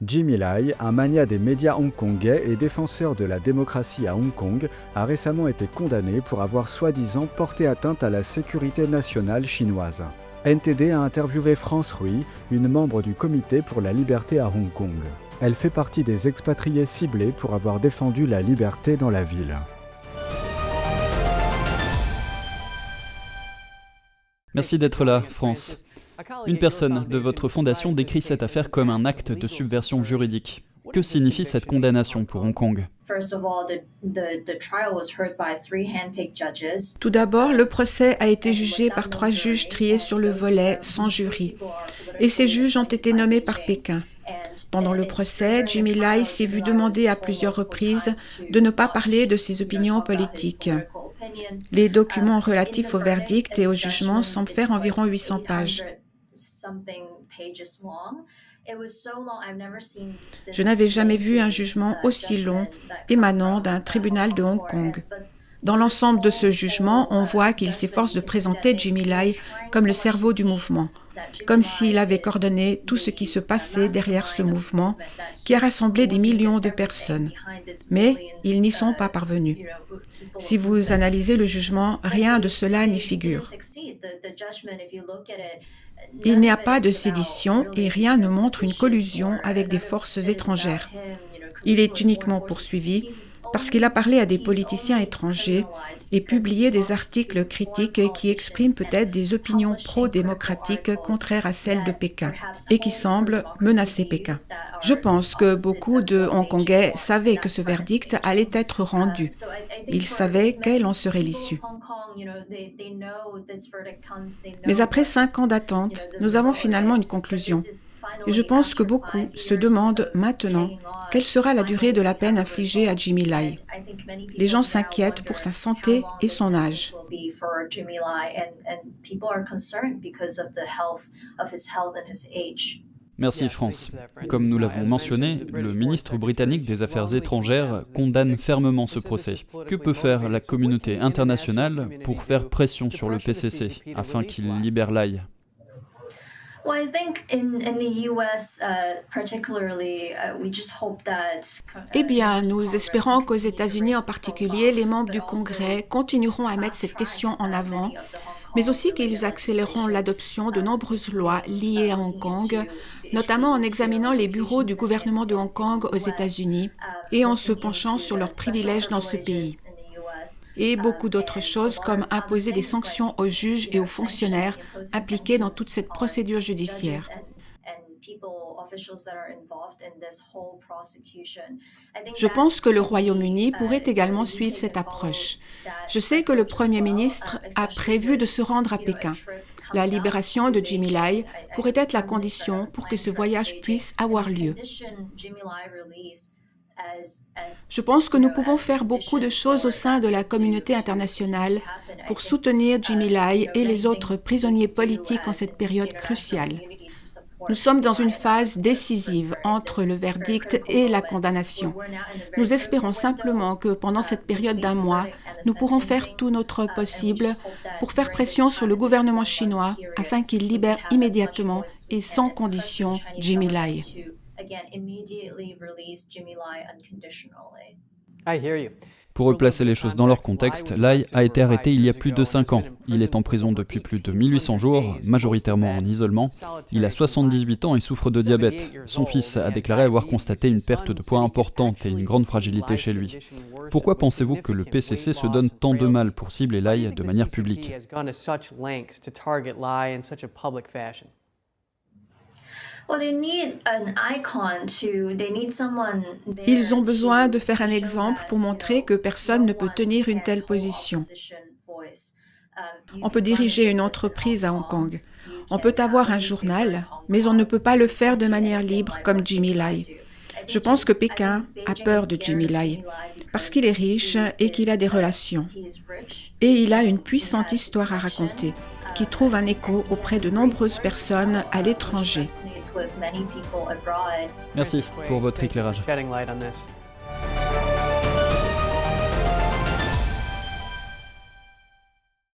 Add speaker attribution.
Speaker 1: Jimmy Lai, un magnat des médias hongkongais et défenseur de la démocratie à Hong Kong, a récemment été condamné pour avoir soi-disant porté atteinte à la sécurité nationale chinoise. NTD a interviewé France Rui, une membre du Comité pour la liberté à Hong Kong. Elle fait partie des expatriés ciblés pour avoir défendu la liberté dans la ville.
Speaker 2: Merci d'être là, France. Une personne de votre fondation décrit cette affaire comme un acte de subversion juridique. Que signifie cette condamnation pour Hong Kong ?
Speaker 3: Tout d'abord, le procès a été jugé par 3 juges triés sur le volet sans jury. Et ces juges ont été nommés par Pékin. Pendant le procès, Jimmy Lai s'est vu demander à plusieurs reprises de ne pas parler de ses opinions politiques. Les documents relatifs au verdict et au jugement semblent faire environ 800 pages. Je n'avais jamais vu un jugement aussi long émanant d'un tribunal de Hong Kong. Dans l'ensemble de ce jugement, on voit qu'il s'efforce de présenter Jimmy Lai comme le cerveau du mouvement, comme s'il avait coordonné tout ce qui se passait derrière ce mouvement qui a rassemblé des millions de personnes. Mais ils n'y sont pas parvenus. Si vous analysez le jugement, rien de cela n'y figure. Il n'y a pas de sédition et rien ne montre une collusion avec des forces étrangères. Il est uniquement poursuivi parce qu'il a parlé à des politiciens étrangers et publié des articles critiques qui expriment peut-être des opinions pro-démocratiques contraires à celles de Pékin et qui semblent menacer Pékin. Je pense que beaucoup de Hongkongais savaient que ce verdict allait être rendu. Ils savaient quelle en serait l'issue. Mais après 5 ans d'attente, nous avons finalement une conclusion. Et je pense que beaucoup se demandent maintenant quelle sera la durée de la peine infligée à Jimmy Lai. Les gens s'inquiètent pour sa santé et son âge.
Speaker 2: Merci France. Comme nous l'avons mentionné, le ministre britannique des Affaires étrangères condamne fermement ce procès. Que peut faire la communauté internationale pour faire pression sur le PCC afin qu'il libère Lai ?
Speaker 3: Eh bien, nous espérons qu'aux États-Unis en particulier, les membres du Congrès continueront à mettre cette question en avant, mais aussi qu'ils accéléreront l'adoption de nombreuses lois liées à Hong Kong, notamment en examinant les bureaux du gouvernement de Hong Kong aux États-Unis et en se penchant sur leurs privilèges dans ce pays. Et beaucoup d'autres choses comme imposer des sanctions aux juges et aux fonctionnaires impliqués dans toute cette procédure judiciaire. Je pense que le Royaume-Uni pourrait également suivre cette approche. Je sais que le Premier ministre a prévu de se rendre à Pékin. La libération de Jimmy Lai pourrait être la condition pour que ce voyage puisse avoir lieu. Je pense que nous pouvons faire beaucoup de choses au sein de la communauté internationale pour soutenir Jimmy Lai et les autres prisonniers politiques en cette période cruciale. Nous sommes dans une phase décisive entre le verdict et la condamnation. Nous espérons simplement que pendant cette période d'1 mois, nous pourrons faire tout notre possible pour faire pression sur le gouvernement chinois afin qu'il libère immédiatement et sans condition Jimmy Lai.
Speaker 2: Pour replacer les choses dans leur contexte, Lai a été arrêté il y a plus de 5 ans. Il est en prison depuis plus de 1800 jours, majoritairement en isolement. Il a 78 ans et souffre de diabète. Son fils a déclaré avoir constaté une perte de poids importante et une grande fragilité chez lui. Pourquoi pensez-vous que le PCC se donne tant de mal pour cibler Lai de manière publique ?
Speaker 3: Ils ont besoin de faire un exemple pour montrer que personne ne peut tenir une telle position. On peut diriger une entreprise à Hong Kong. On peut avoir un journal, mais on ne peut pas le faire de manière libre comme Jimmy Lai. Je pense que Pékin a peur de Jimmy Lai parce qu'il est riche et qu'il a des relations. Et il a une puissante histoire à raconter qui trouve un écho auprès de nombreuses personnes à l'étranger.
Speaker 2: Merci pour votre éclairage.